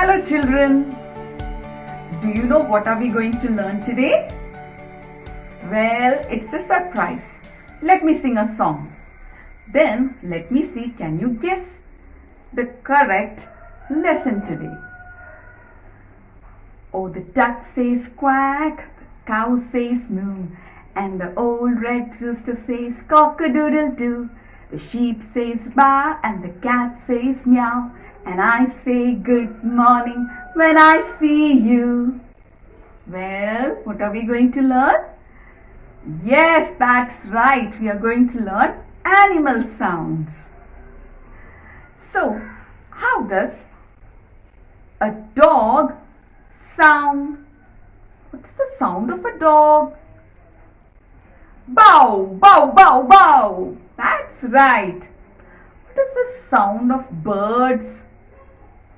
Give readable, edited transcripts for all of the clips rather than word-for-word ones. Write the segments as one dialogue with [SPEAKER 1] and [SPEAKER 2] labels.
[SPEAKER 1] Hello children. Do you know what are we going to learn today? Well, it's a surprise. Let me sing a song. Then let me see, can you guess the correct lesson today? Oh, the duck says quack, the cow says moo, and the old red rooster says cock-a-doodle-doo. The sheep says baa and the cat says meow, and I say good morning when I see you. Well, what are we going to learn? Yes, that's right. We are going to learn animal sounds. So, how does a dog sound? What is the sound of a dog? Bow, bow, bow, bow. That's right. What is the sound of birds?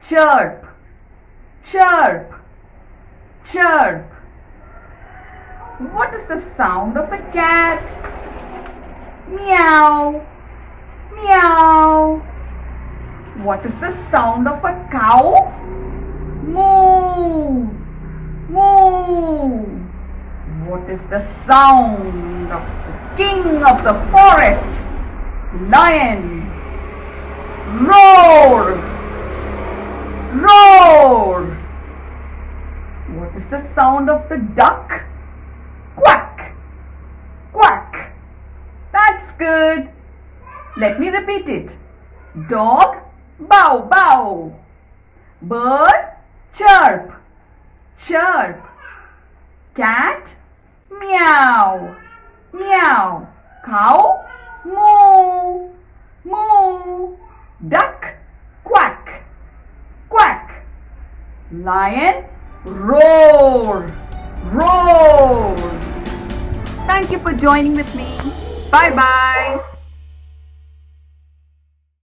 [SPEAKER 1] Chirp, chirp, chirp. What is the sound of a cat? Meow, meow. What is the sound of a cow? Moo, moo. What is the sound of the king of the forest? Lion. Roar, roar. What is the sound of the duck? Quack, quack. That's good. Let me repeat it. Dog, bow, bow. Bird, chirp, chirp. Cat, meow, meow. Cow, moo, moo. Duck, quack, quack. Lion, roar, roar. Thank you for joining with me. Bye bye.